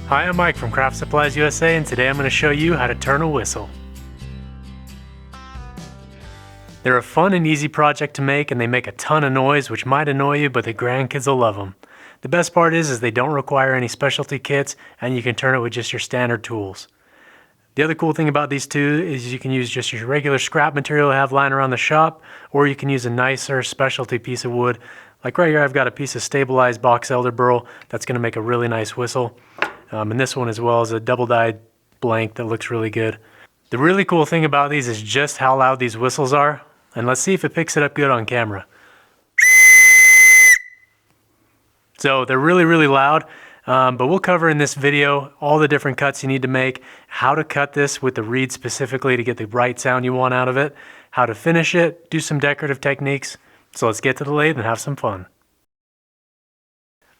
Hi, I'm Mike from Craft Supplies USA, and today I'm going to show you how to turn a whistle. They're a fun and easy project to make, and they make a ton of noise, which might annoy you, but the grandkids will love them. The best part is they don't require any specialty kits, and you can turn it with just your standard tools. The other cool thing about these two is you can use just your regular scrap material you have lying around the shop, or you can use a nicer specialty piece of wood. Like right here, I've got a piece of stabilized box elder burl that's going to make a really nice whistle. And this one as well is a double-dyed blank that looks really good. The really cool thing about these is just how loud these whistles are. And let's see if it picks it up good on camera. So they're really, really loud. But we'll cover in this video all the different cuts you need to make, how to cut this with the reed specifically to get the right sound you want out of it, how to finish it, do some decorative techniques. So let's get to the lathe and have some fun.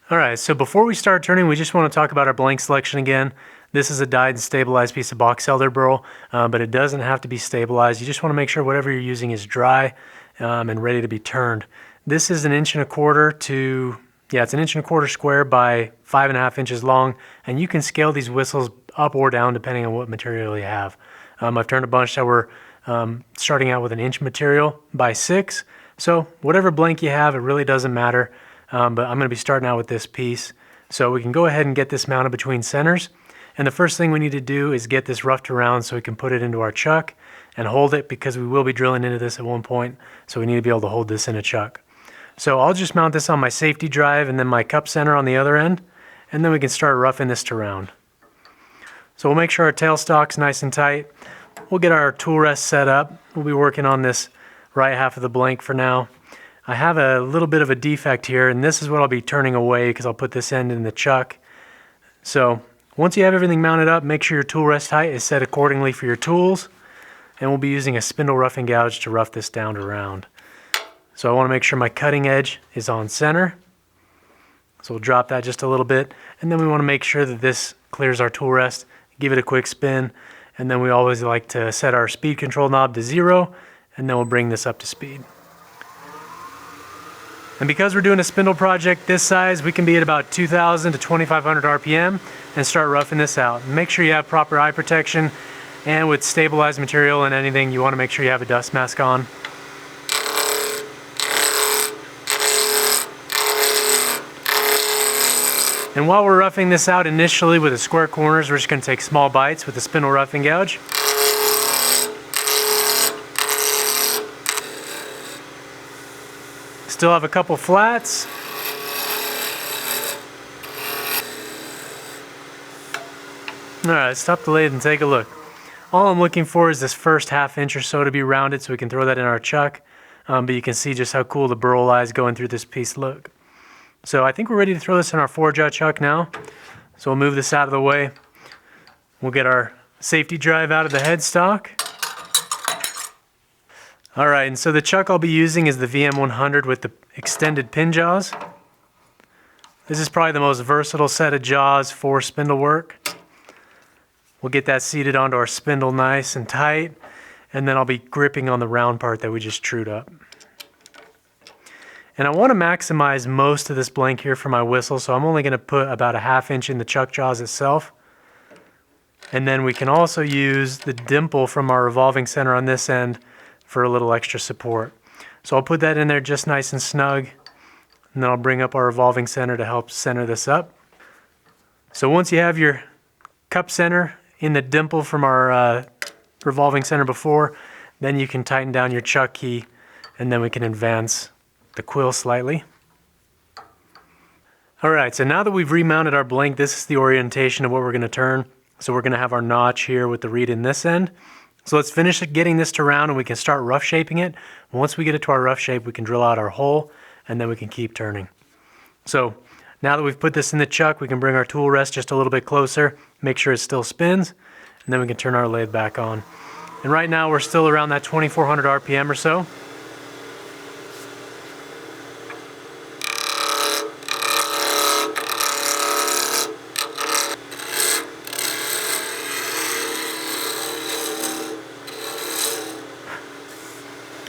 Alright, so before we start turning, we just want to talk about our blank selection again. This is a dyed and stabilized piece of box elder burl, but it doesn't have to be stabilized. You just want to make sure whatever you're using is dry and ready to be turned. This is 1.25 inches to, it's 1.25 inches square by 5.5 inches long, and you can scale these whistles up or down depending on what material you have. I've turned a bunch that were starting out with 1 inch material by 6, so whatever blank you have, it really doesn't matter. But I'm going to be starting out with this piece. So we can go ahead and get this mounted between centers. And the first thing we need to do is get this roughed around so we can put it into our chuck and hold it, because we will be drilling into this at one point. So we need to be able to hold this in a chuck. So I'll just mount this on my safety drive and then my cup center on the other end. And then we can start roughing this to round. So we'll make sure our tailstock's nice and tight. We'll get our tool rest set up. We'll be working on this right half of the blank for now. I have a little bit of a defect here, and this is what I'll be turning away because I'll put this end in the chuck. So once you have everything mounted up, make sure your tool rest height is set accordingly for your tools, and we'll be using a spindle roughing gouge to rough this down to round. So I want to make sure my cutting edge is on center. So we'll drop that just a little bit, and then we want to make sure that this clears our tool rest, give it a quick spin, and then we always like to set our speed control knob to 0, and then we'll bring this up to speed. And because we're doing a spindle project this size, we can be at about 2,000 to 2,500 RPM and start roughing this out. Make sure you have proper eye protection, and with stabilized material and anything, you want to make sure you have a dust mask on. And while we're roughing this out initially with the square corners, we're just going to take small bites with the spindle roughing gouge. Still have a couple flats. Alright, let's stop the lathe and take a look. All I'm looking for is this first 1/2 inch or so to be rounded so we can throw that in our chuck. But you can see just how cool the burl eyes going through this piece look. So I think we're ready to throw this in our 4-jaw chuck now. So we'll move this out of the way. We'll get our safety drive out of the headstock. Alright, and so the chuck I'll be using is the VM100 with the extended pin jaws. This is probably the most versatile set of jaws for spindle work. We'll get that seated onto our spindle nice and tight, and then I'll be gripping on the round part that we just trued up. And I want to maximize most of this blank here for my whistle, so I'm only going to put about 1/2 inch in the chuck jaws itself. And then we can also use the dimple from our revolving center on this end for a little extra support. So I'll put that in there just nice and snug, and then I'll bring up our revolving center to help center this up. So once you have your cup center in the dimple from our revolving center before, then you can tighten down your chuck key, and then we can advance the quill slightly. Alright, so now that we've remounted our blank, this is the orientation of what we're going to turn. So we're going to have our notch here with the reed in this end. So let's finish getting this to round, and we can start rough shaping it. Once we get it to our rough shape, we can drill out our hole, and then we can keep turning. So now that we've put this in the chuck, we can bring our tool rest just a little bit closer, make sure it still spins, and then we can turn our lathe back on. And right now we're still around that 2,400 RPM or so.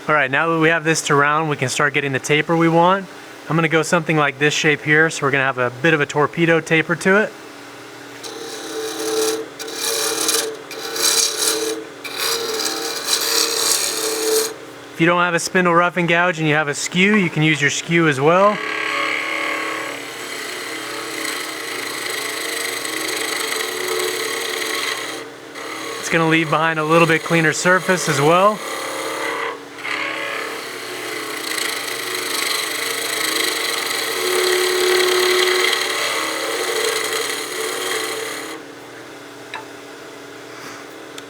Alright, now that we have this to round, we can start getting the taper we want. I'm going to go something like this shape here, so we're going to have a bit of a torpedo taper to it. If you don't have a spindle rough and gouge and you have a skew, you can use your skew as well. It's going to leave behind a little bit cleaner surface as well.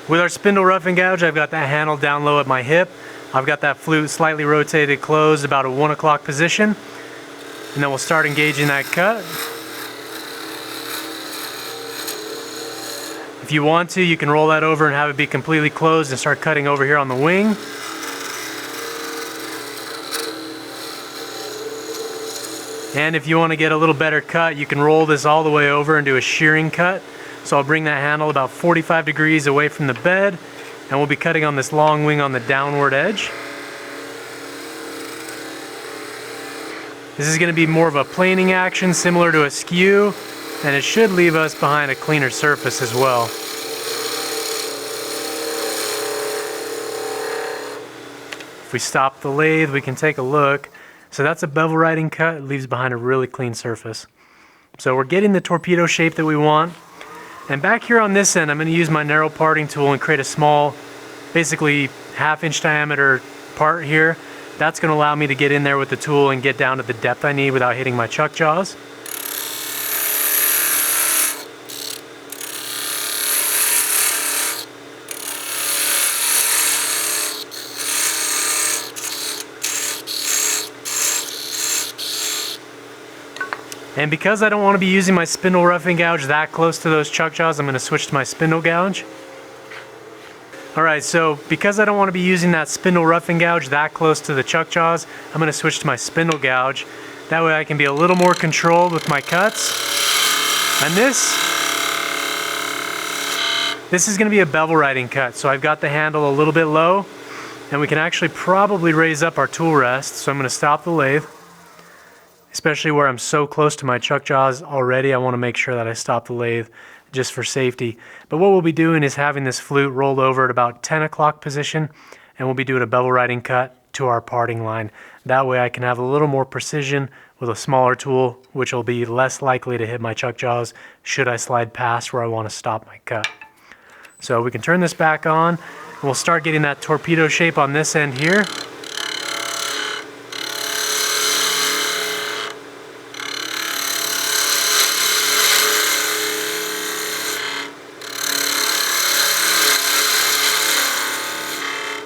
With our spindle rough and gouge, I've got that handle down low at my hip. I've got that flute slightly rotated closed, about a 1 o'clock position. And then we'll start engaging that cut. If you want to, you can roll that over and have it be completely closed and start cutting over here on the wing. And if you want to get a little better cut, you can roll this all the way over and do a shearing cut. So I'll bring that handle about 45 degrees away from the bed, and we'll be cutting on this long wing on the downward edge. This is going to be more of a planing action similar to a skew, and it should leave us behind a cleaner surface as well. If we stop the lathe, we can take a look. So that's a bevel riding cut. It leaves behind a really clean surface. So we're getting the torpedo shape that we want. And back here on this end, I'm going to use my narrow parting tool and create a small, basically 1/2 inch diameter part here. That's going to allow me to get in there with the tool and get down to the depth I need without hitting my chuck jaws. And because I don't want to be using my spindle rough and gouge that close to those chuck jaws, I'm going to switch to my spindle gouge. Alright, so because I don't want to be using that spindle rough and gouge that close to the chuck jaws, I'm going to switch to my spindle gouge. That way I can be a little more controlled with my cuts. And this is going to be a bevel riding cut, so I've got the handle a little bit low, and we can actually probably raise up our tool rest. So I'm going to stop the lathe. Especially where I'm so close to my chuck jaws already, I want to make sure that I stop the lathe just for safety. But what we'll be doing is having this flute rolled over at about 10 o'clock position, and we'll be doing a bevel riding cut to our parting line. That way I can have a little more precision with a smaller tool, which will be less likely to hit my chuck jaws should I slide past where I want to stop my cut. So we can turn this back on, and we'll start getting that torpedo shape on this end here.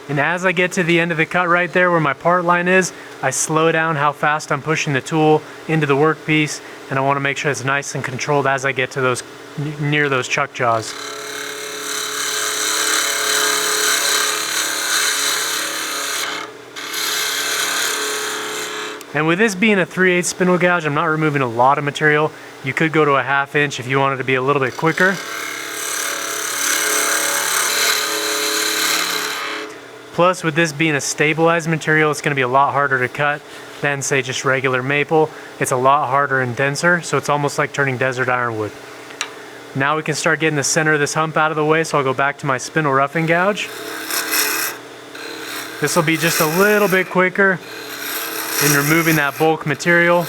And as I get to the end of the cut right there where my part line is, I slow down how fast I'm pushing the tool into the workpiece, and I want to make sure it's nice and controlled as I get to those near those chuck jaws. And with this being a 3/8 spindle gouge, I'm not removing a lot of material. You could go to a 1/2 inch if you wanted to be a little bit quicker. Plus, with this being a stabilized material, it's going to be a lot harder to cut than, say, just regular maple. It's a lot harder and denser, so it's almost like turning desert ironwood. Now we can start getting the center of this hump out of the way, so I'll go back to my spindle rough and gouge. This will be just a little bit quicker in removing that bulk material.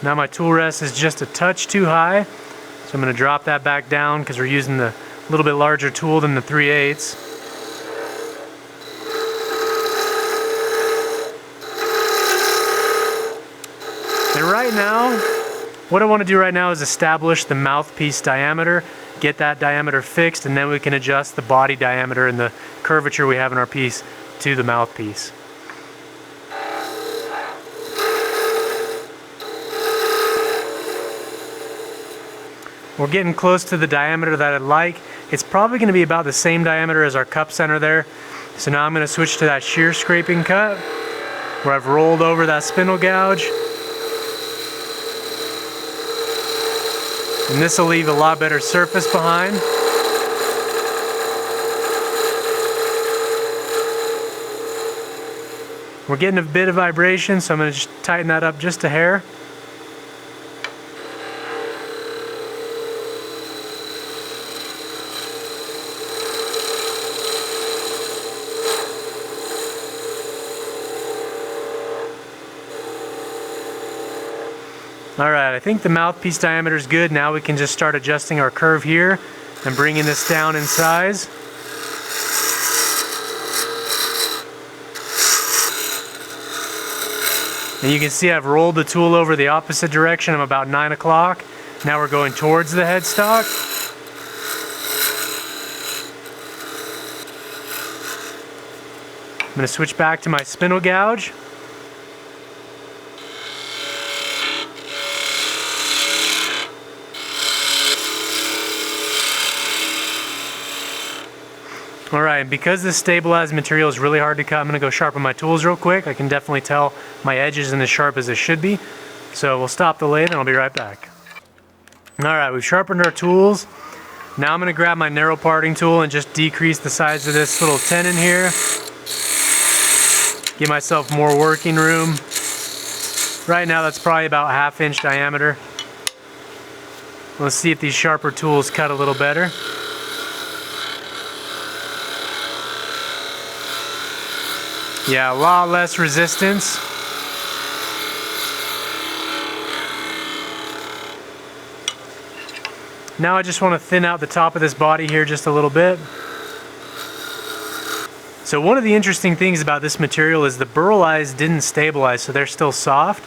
Now my tool rest is just a touch too high, so I'm going to drop that back down because we're using the little bit larger tool than the 3/8. And right now, what I want to do right now is establish the mouthpiece diameter, get that diameter fixed, and then we can adjust the body diameter and the curvature we have in our piece to the mouthpiece. We're getting close to the diameter that I'd like. It's probably going to be about the same diameter as our cup center there. So now I'm going to switch to that shear scraping cut where I've rolled over that spindle gouge. And this will leave a lot better surface behind. We're getting a bit of vibration, so I'm going to just tighten that up just a hair. Alright, I think the mouthpiece diameter is good. Now we can just start adjusting our curve here and bringing this down in size. And you can see I've rolled the tool over the opposite direction. I'm about 9 o'clock. Now we're going towards the headstock. I'm going to switch back to my spindle gouge. Alright, because this stabilized material is really hard to cut, I'm going to go sharpen my tools real quick. I can definitely tell my edge isn't as sharp as it should be. So we'll stop the lathe and I'll be right back. Alright, we've sharpened our tools. Now I'm going to grab my narrow parting tool and just decrease the size of this little tenon here. Give myself more working room. Right now that's probably about 1/2 inch diameter. Let's see if these sharper tools cut a little better. Yeah, a lot less resistance. Now I just want to thin out the top of this body here just a little bit. So one of the interesting things about this material is the burl eyes didn't stabilize, so they're still soft,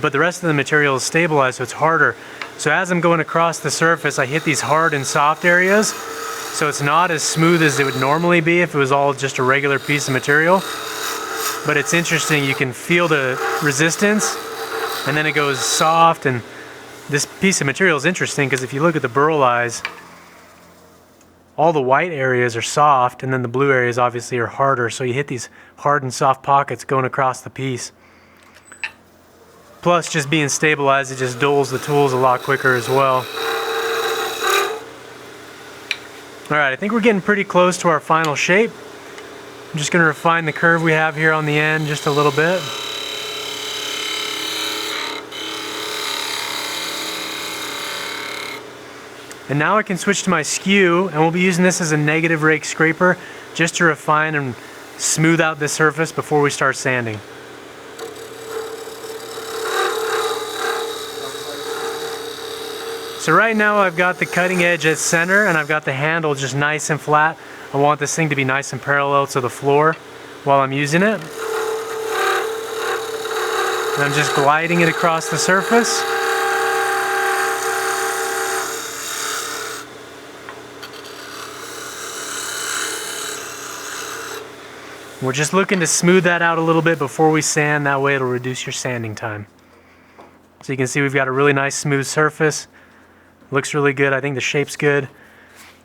but the rest of the material is stabilized, so it's harder. So as I'm going across the surface, I hit these hard and soft areas, so it's not as smooth as it would normally be if it was all just a regular piece of material. But it's interesting, you can feel the resistance, and then it goes soft, and this piece of material is interesting because if you look at the burl eyes, all the white areas are soft, and then the blue areas obviously are harder, so you hit these hard and soft pockets going across the piece. Plus, just being stabilized, it just dulls the tools a lot quicker as well. Alright, I think we're getting pretty close to our final shape. I'm just going to refine the curve we have here on the end just a little bit. And now I can switch to my skew, and we'll be using this as a negative rake scraper just to refine and smooth out the surface before we start sanding. So right now I've got the cutting edge at center and I've got the handle just nice and flat. I want this thing to be nice and parallel to the floor while I'm using it. And I'm just gliding it across the surface. We're just looking to smooth that out a little bit before we sand, that way it'll reduce your sanding time. So you can see we've got a really nice smooth surface. Looks really good, I think the shape's good.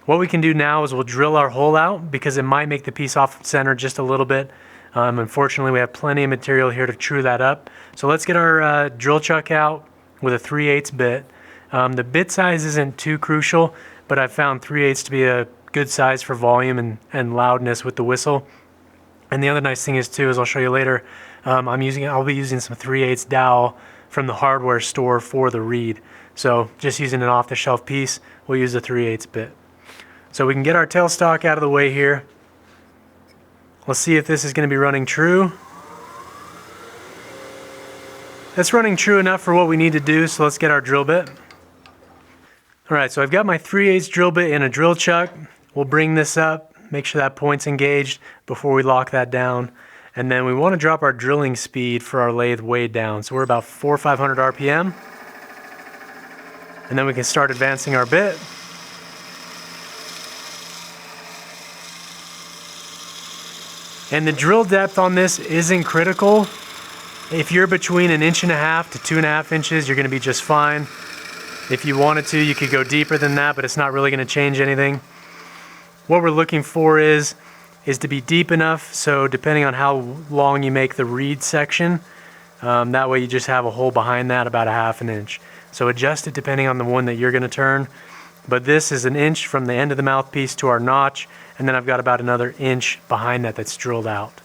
What we can do now is we'll drill our hole out because it might make the piece off center just a little bit. Unfortunately we have plenty of material here to true that up. So let's get our drill chuck out with a 3/8 bit. The bit size isn't too crucial, but I've found 3/8 to be a good size for volume and loudness with the whistle. And the other nice thing is too, as I'll show you later, I'll be using some 3/8 dowel from the hardware store for the reed. So just using an off-the-shelf piece, we'll use a 3/8 bit. So we can get our tailstock out of the way here. Let's see if this is going to be running true. That's running true enough for what we need to do, so let's get our drill bit. Alright, so I've got my 3/8 drill bit in a drill chuck. We'll bring this up, make sure that point's engaged before we lock that down. And then we want to drop our drilling speed for our lathe way down. So we're about 400 or 500 RPM. And then we can start advancing our bit. And the drill depth on this isn't critical. If you're between 1.5 to 2.5 inches, you're going to be just fine. If you wanted to, you could go deeper than that, but it's not really going to change anything. What we're looking for is to be deep enough, so depending on how long you make the reed section, that way you just have a hole behind that about 1/2 inch. So adjust it depending on the one that you're going to turn. But this is 1 inch from the end of the mouthpiece to our notch, and then I've got about another inch behind that that's drilled out.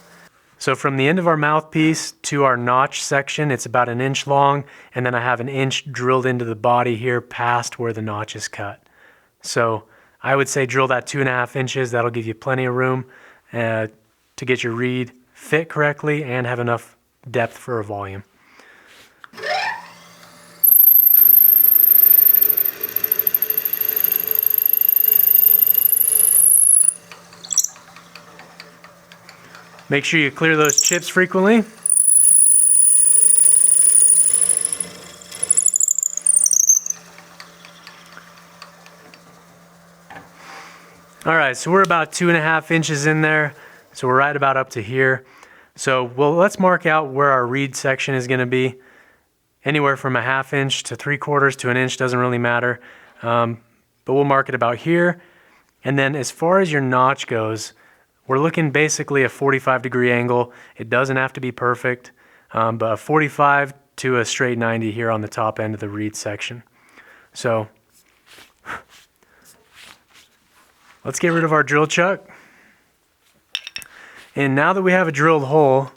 So from the end of our mouthpiece to our notch section, it's about 1 inch long, and then I have 1 inch drilled into the body here past where the notch is cut. So I would say drill that 2.5 inches. That'll give you plenty of room to get your reed fit correctly and have enough depth for a volume. Make sure you clear those chips frequently. All right, so we're about 2.5 inches in there. So we're right about up to here. So let's mark out where our reed section is gonna be. Anywhere from 1/2 inch to 3/4 to 1 inch, doesn't really matter. But we'll mark it about here. And then as far as your notch goes, we're looking basically a 45-degree angle. It doesn't have to be perfect, but a 45 to a straight 90 here on the top end of the reed section. So let's get rid of our drill chuck. And now that we have a drilled hole,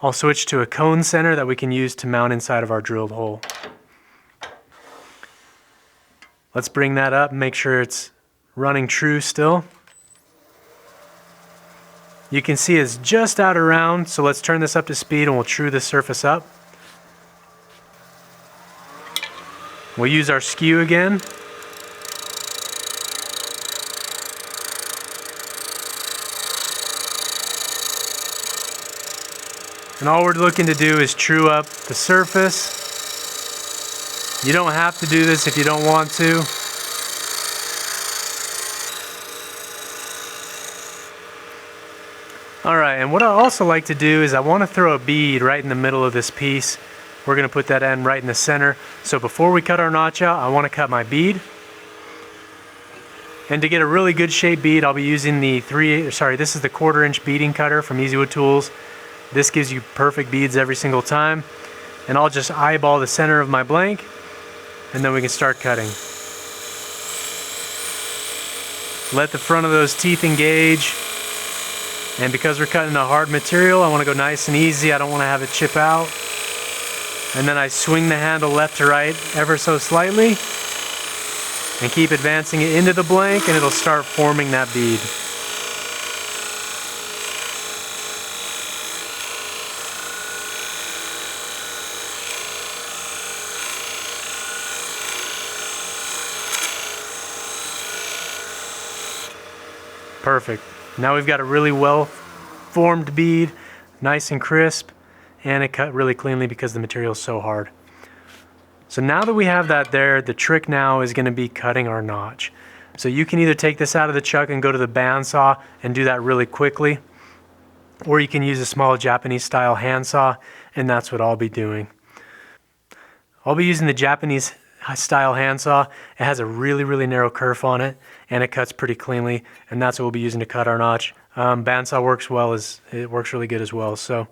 I'll switch to a cone center that we can use to mount inside of our drilled hole. Let's bring that up and make sure it's running true still. You can see it's just out around, so let's turn this up to speed and we'll true the surface up. We'll use our skew again. And all we're looking to do is true up the surface. You don't have to do this if you don't want to. All right, and what I also like to do is I want to throw a bead right in the middle of this piece. We're going to put that end right in the center. So before we cut our notch out, I want to cut my bead. And to get a really good shape bead, I'll be using this is the 1/4 inch beading cutter from Easy Wood Tools. This gives you perfect beads every single time. And I'll just eyeball the center of my blank, and then we can start cutting. Let the front of those teeth engage. And because we're cutting a hard material, I want to go nice and easy. I don't want to have it chip out. And then I swing the handle left to right ever so slightly and keep advancing it into the blank, and it'll start forming that bead. Perfect. Now we've got a really well formed bead, nice and crisp, and it cut really cleanly because the material is so hard. So now that we have that there, the trick now is going to be cutting our notch. So you can either take this out of the chuck and go to the bandsaw and do that really quickly, or you can use a small Japanese style handsaw, and that's what I'll be doing. I'll be using the Japanese style handsaw. It has a really narrow kerf on it, and it cuts pretty cleanly, and that's what we'll be using to cut our notch. Bandsaw works really good as well. So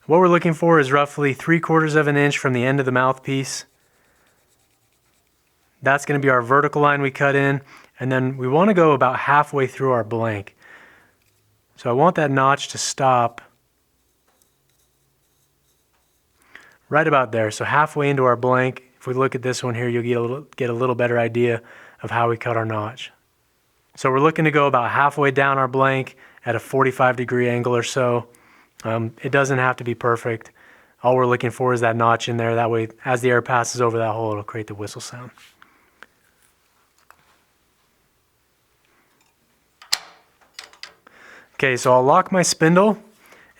what we're looking for is roughly 3/4 of an inch from the end of the mouthpiece. That's going to be our vertical line we cut in, and then we want to go about halfway through our blank. So I want that notch to stop right about there. So halfway into our blank. If we look at this one here, you'll get a little better idea of how we cut our notch. So we're looking to go about halfway down our blank at a 45-degree angle or so. It doesn't have to be perfect. All we're looking for is that notch in there. That way, as the air passes over that hole, it'll create the whistle sound. Okay, so I'll lock my spindle,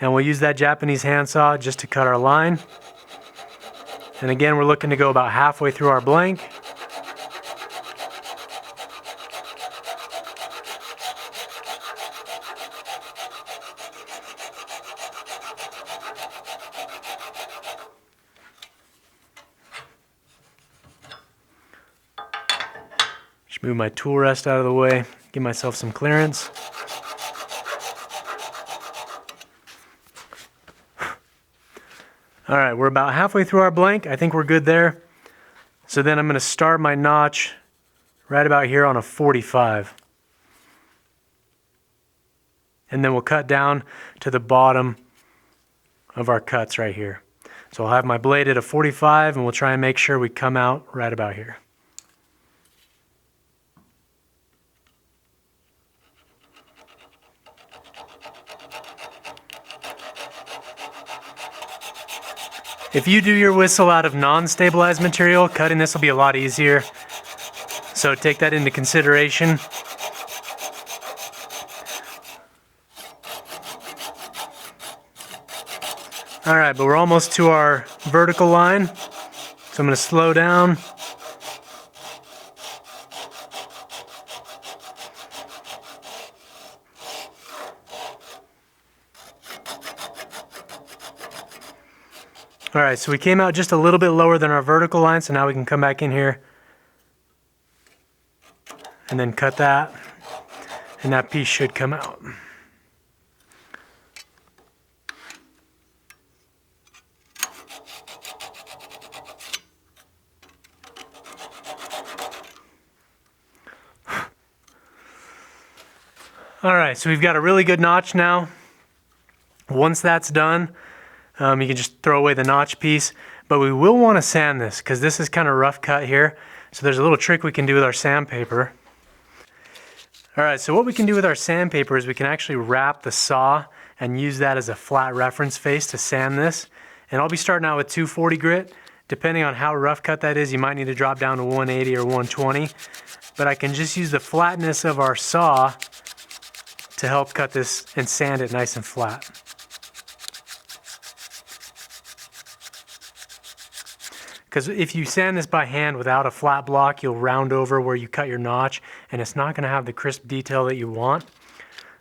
and we'll use that Japanese handsaw just to cut our line. And again, we're looking to go about halfway through our blank. Just move my tool rest out of the way, give myself some clearance. All right, we're about halfway through our blank. I think we're good there. So then I'm going to start my notch right about here on a 45. and then we'll cut down to the bottom of our cuts right here. So I'll have my blade at a 45, and we'll try and make sure we come out right about here. If you do your whistle out of non-stabilized material, cutting this will be a lot easier. So take that into consideration. All right, but we're almost to our vertical line. So I'm going to slow down. All right, so we came out just a little bit lower than our vertical line, so now we can come back in here and then cut that, and that piece should come out. All right, so we've got a really good notch now. Once that's done, you can just throw away the notch piece, but we will want to sand this because this is kind of rough cut here. So there's a little trick we can do with our sandpaper. All right, so what we can do with our sandpaper is we can actually wrap the saw and use that as a flat reference face to sand this. And I'll be starting out with 240 grit. Depending on how rough cut that is, you might need to drop down to 180 or 120. But I can just use the flatness of our saw to help cut this and sand it nice and flat. Because if you sand this by hand without a flat block, you'll round over where you cut your notch, and it's not going to have the crisp detail that you want.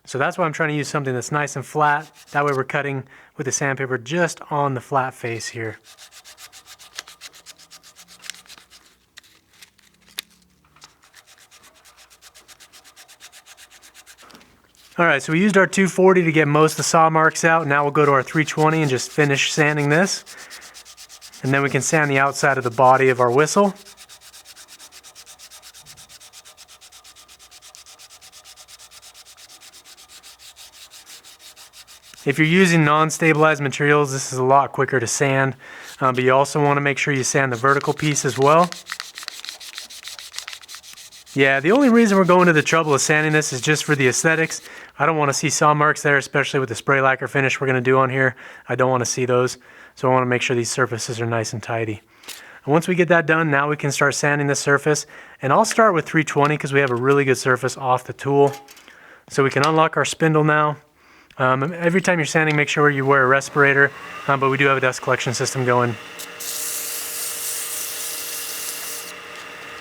So that's why I'm trying to use something that's nice and flat. That way we're cutting with the sandpaper just on the flat face here. All right, so we used our 240 to get most of the saw marks out. Now we'll go to our 320 and just finish sanding this. And then we can sand the outside of the body of our whistle. If you're using non-stabilized materials, this is a lot quicker to sand, but you also want to make sure you sand the vertical piece as well. Yeah, the only reason we're going to the trouble of sanding this is just for the aesthetics. I don't want to see saw marks there, especially with the spray lacquer finish we're going to do on here. I don't want to see those, so I want to make sure these surfaces are nice and tidy. And once we get that done, now we can start sanding the surface. And I'll start with 320 because we have a really good surface off the tool. So we can unlock our spindle now. Every time you're sanding, make sure you wear a respirator, but we do have a dust collection system going.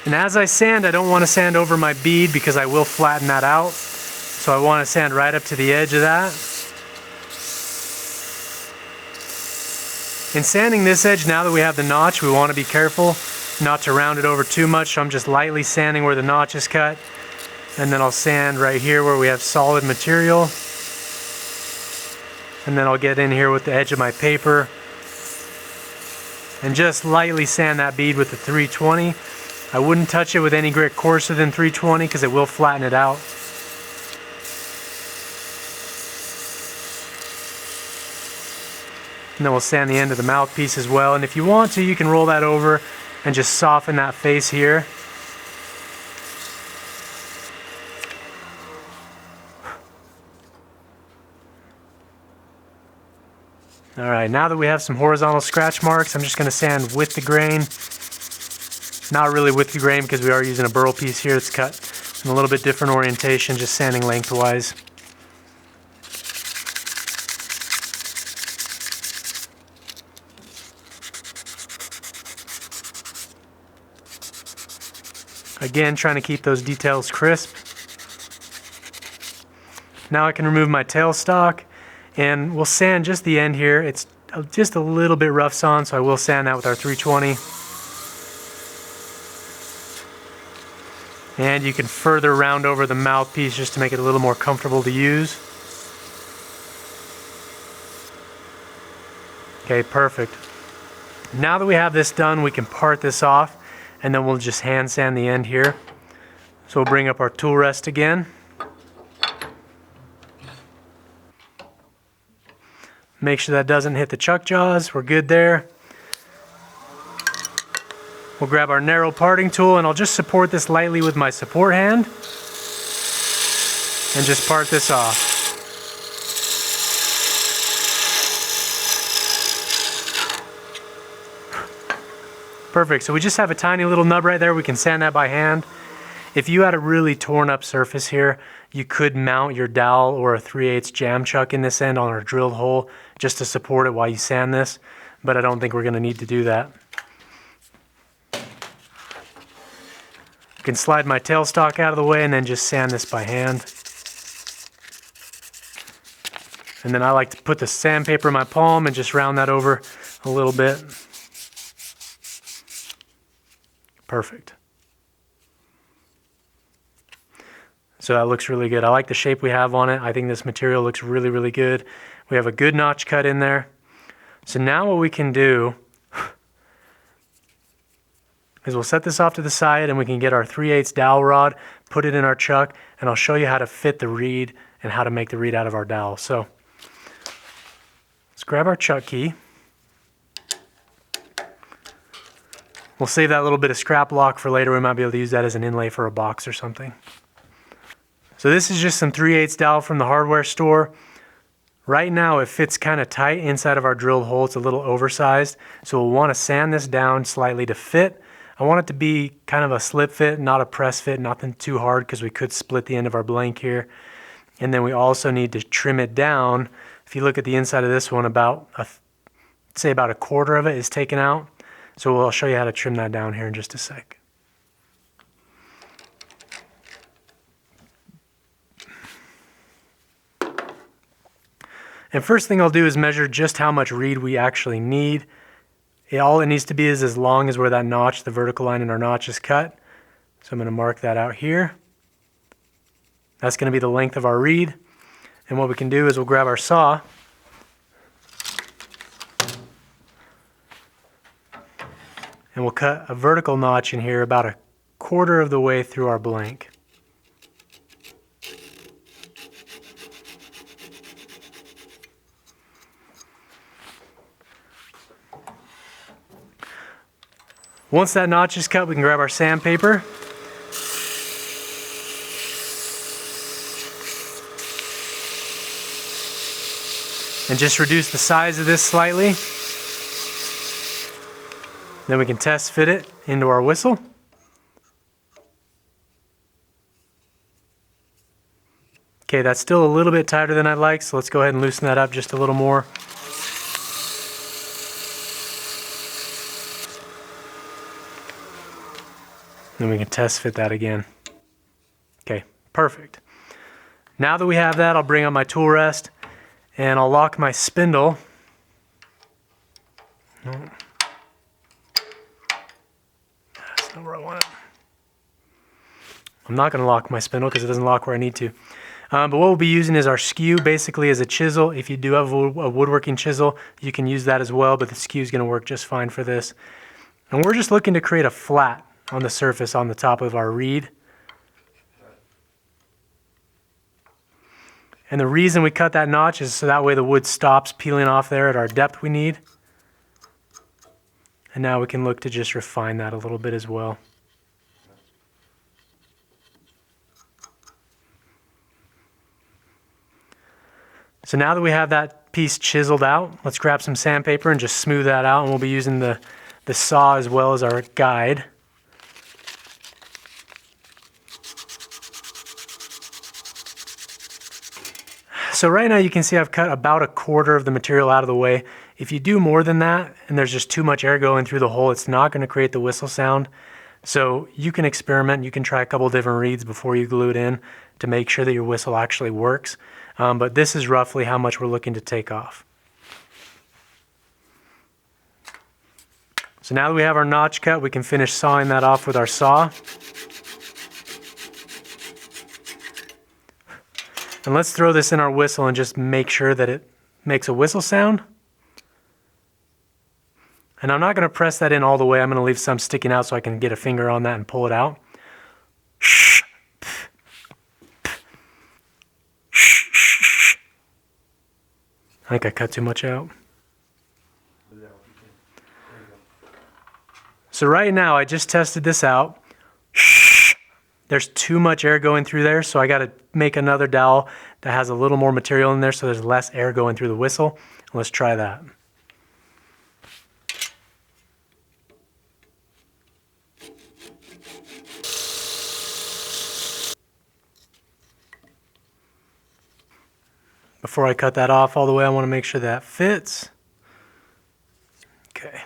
And as I sand, I don't want to sand over my bead because I will flatten that out. So I want to sand right up to the edge of that. In sanding this edge, now that we have the notch, we want to be careful not to round it over too much. So I'm just lightly sanding where the notch is cut. And then I'll sand right here where we have solid material. And then I'll get in here with the edge of my paper and just lightly sand that bead with the 320. I wouldn't touch it with any grit coarser than 320 because it will flatten it out. And then we'll sand the end of the mouthpiece as well. And if you want to, you can roll that over and just soften that face here. All right, now that we have some horizontal scratch marks, I'm just going to sand with the grain. Not really with the grain because we are using a burl piece here that's cut in a little bit different orientation, just sanding lengthwise. Again, trying to keep those details crisp. Now I can remove my tailstock and we'll sand just the end here. It's just a little bit rough sawn, so I will sand that with our 320. And you can further round over the mouthpiece just to make it a little more comfortable to use. Okay, perfect. Now that we have this done, we can part this off and then we'll just hand sand the end here. So we'll bring up our tool rest again. Make sure that doesn't hit the chuck jaws. We're good there. We'll grab our narrow parting tool, and I'll just support this lightly with my support hand and just part this off. Perfect, so we just have a tiny little nub right there. We can sand that by hand. If you had a really torn up surface here, you could mount your dowel or a 3/8 jam chuck in this end on our drilled hole just to support it while you sand this, but I don't think we're gonna need to do that. I can slide my tailstock out of the way and then just sand this by hand. And then I like to put the sandpaper in my palm and just round that over a little bit. Perfect. So that looks really good. I like the shape we have on it. I think this material looks really, really good. We have a good notch cut in there. So now what we can do is we'll set this off to the side and we can get our 3/8 dowel rod, put it in our chuck, and I'll show you how to fit the reed and how to make the reed out of our dowel. So let's grab our chuck key. We'll save that little bit of scrap block for later. We might be able to use that as an inlay for a box or something. So this is just some 3/8 dowel from the hardware store. Right now it fits kind of tight inside of our drilled hole. It's a little oversized. So we'll want to sand this down slightly to fit. I want it to be kind of a slip fit, not a press fit, nothing too hard because we could split the end of our blank here. And then we also need to trim it down. If you look at the inside of this one, say about a quarter of it is taken out. So I'll show you how to trim that down here in just a sec. And first thing I'll do is measure just how much reed we actually need. All it needs to be is as long as where that notch, the vertical line in our notch, is cut. So I'm going to mark that out here. That's going to be the length of our reed. And what we can do is we'll grab our saw. And we'll cut a vertical notch in here about a quarter of the way through our blank. Once that notch is cut, we can grab our sandpaper. And just reduce the size of this slightly. Then we can test fit it into our whistle. Okay, that's still a little bit tighter than I'd like, so let's go ahead and loosen that up just a little more. Then we can test fit that again. Okay, perfect. Now that we have that, I'll bring up my tool rest and I'll lock my spindle. That's not where I want it. I'm not going to lock my spindle because it doesn't lock where I need to. But what we'll be using is our skew basically as a chisel. If you do have a woodworking chisel, you can use that as well, but the skew is going to work just fine for this. And we're just looking to create a flat on the surface on the top of our reed. And the reason we cut that notch is so that way the wood stops peeling off there at our depth we need. And now we can look to just refine that a little bit as well. So now that we have that piece chiseled out, let's grab some sandpaper and just smooth that out, and we'll be using the saw as well as our guide. So right now you can see I've cut about a quarter of the material out of the way. If you do more than that and there's just too much air going through the hole, it's not going to create the whistle sound. So you can experiment, you can try a couple different reeds before you glue it in to make sure that your whistle actually works. But this is roughly how much we're looking to take off. So now that we have our notch cut, we can finish sawing that off with our saw. And let's throw this in our whistle and just make sure that it makes a whistle sound. And I'm not going to press that in all the way. I'm going to leave some sticking out so I can get a finger on that and pull it out. I think I cut too much out. So right now, I just tested this out. There's too much air going through there, so I got to make another dowel that has a little more material in there so there's less air going through the whistle. Let's try that. Before I cut that off all the way, I want to make sure that fits. Okay.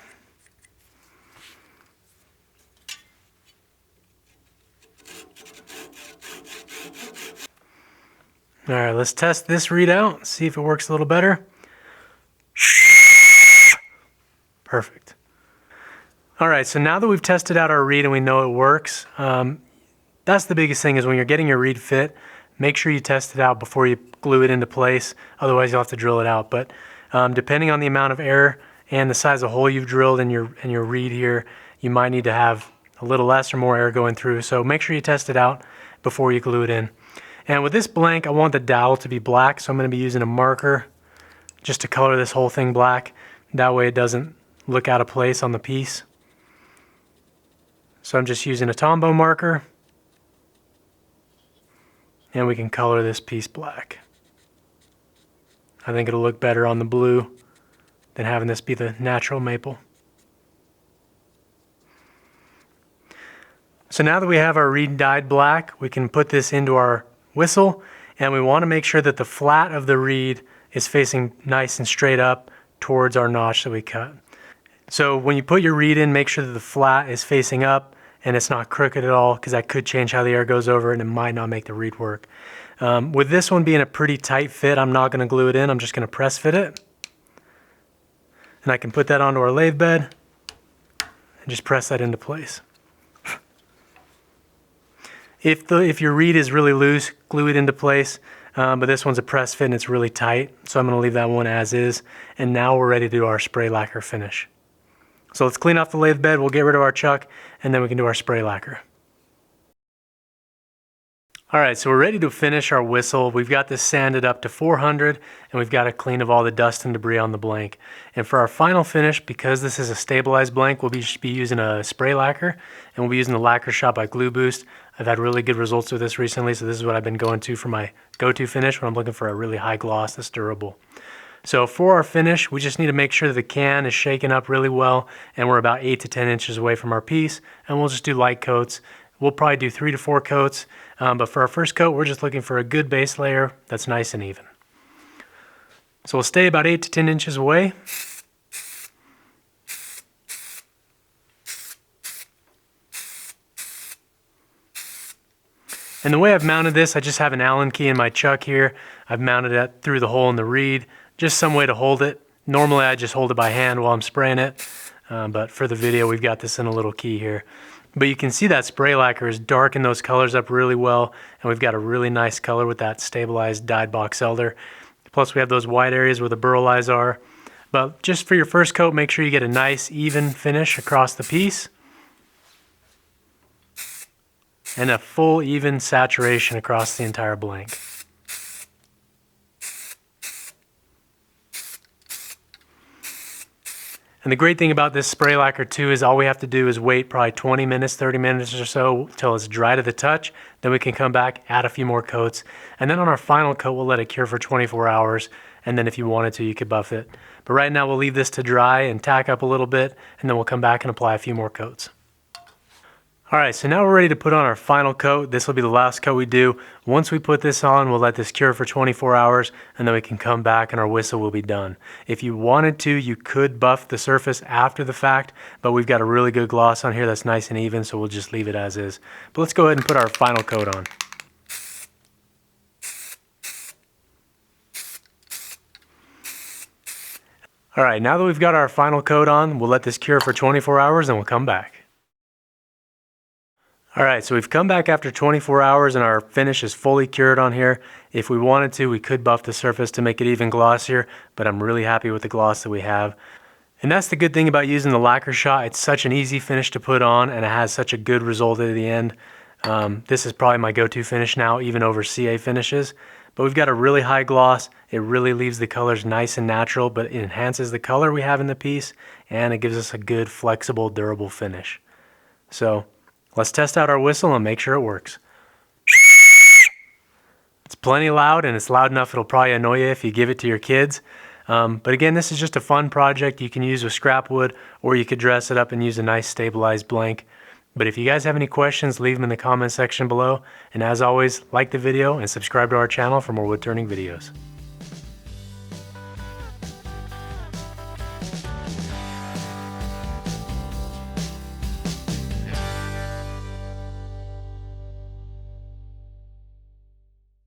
All right, let's test this readout, see if it works a little better. Perfect. All right, so now that we've tested out our reed and we know it works, that's the biggest thing is when you're getting your reed fit, make sure you test it out before you glue it into place. Otherwise, you'll have to drill it out. But depending on the amount of air and the size of hole you've drilled in your reed here, you might need to have a little less or more air going through. So make sure you test it out before you glue it in. And with this blank, I want the dowel to be black, so I'm going to be using a marker just to color this whole thing black. That way it doesn't look out of place on the piece. So I'm just using a Tombow marker, and we can color this piece black. I think it'll look better on the blue than having this be the natural maple. So now that we have our reed dyed black, we can put this into our whistle, and we want to make sure that the flat of the reed is facing nice and straight up towards our notch that we cut. So when you put your reed in, make sure that the flat is facing up and it's not crooked at all, because that could change how the air goes over and it might not make the reed work. With this one being a pretty tight fit, I'm not going to glue it in, I'm just going to press fit it. And I can put that onto our lathe bed and just press that into place. If your reed is really loose, glue it into place, but this one's a press fit and it's really tight, so I'm going to leave that one as is. And now we're ready to do our spray lacquer finish. So let's clean off the lathe bed, we'll get rid of our chuck, and then we can do our spray lacquer. All right, so we're ready to finish our whistle. We've got this sanded up to 400, and we've got it clean of all the dust and debris on the blank. And for our final finish, because this is a stabilized blank, we'll be using a spray lacquer, and we'll be using the Lacquer Shop by Glue Boost. I've had really good results with this recently, so this is what I've been going to for my go-to finish when I'm looking for a really high gloss that's durable. So for our finish, we just need to make sure that the can is shaken up really well, and we're about 8 to 10 inches away from our piece, and we'll just do light coats. We'll probably do 3 to 4 coats, but for our first coat, we're just looking for a good base layer that's nice and even. So we'll stay about 8 to 10 inches away. And the way I've mounted this, I just have an Allen key in my chuck here. I've mounted it through the hole in the reed, just some way to hold it. Normally I just hold it by hand while I'm spraying it, but for the video we've got this in a little key here. But you can see that spray lacquer is darkened those colors up really well, and we've got a really nice color with that stabilized dyed box elder. Plus we have those white areas where the burl eyes are. But just for your first coat, make sure you get a nice even finish across the piece. And a full even saturation across the entire blank. And the great thing about this spray lacquer too is all we have to do is wait probably 20 minutes, 30 minutes or so till it's dry to the touch. Then we can come back, add a few more coats. And then on our final coat, we'll let it cure for 24 hours. And then if you wanted to, you could buff it. But right now we'll leave this to dry and tack up a little bit, and then we'll come back and apply a few more coats. All right, so now we're ready to put on our final coat. This will be the last coat we do. Once we put this on, we'll let this cure for 24 hours, and then we can come back and our whistle will be done. If you wanted to, you could buff the surface after the fact, but we've got a really good gloss on here that's nice and even, so we'll just leave it as is. But let's go ahead and put our final coat on. All right, now that we've got our final coat on, we'll let this cure for 24 hours and we'll come back. All right, so we've come back after 24 hours and our finish is fully cured on here. If we wanted to, we could buff the surface to make it even glossier, but I'm really happy with the gloss that we have. And that's the good thing about using the Lacquer Shot. It's such an easy finish to put on, and it has such a good result at the end. This is probably my go-to finish now, even over CA finishes. But we've got a really high gloss. It really leaves the colors nice and natural, but it enhances the color we have in the piece, and it gives us a good, flexible, durable finish. So let's test out our whistle and make sure it works. It's plenty loud, and it's loud enough it'll probably annoy you if you give it to your kids. But again, this is just a fun project you can use with scrap wood, or you could dress it up and use a nice stabilized blank. But if you guys have any questions, leave them in the comment section below. And as always, like the video and subscribe to our channel for more wood turning videos.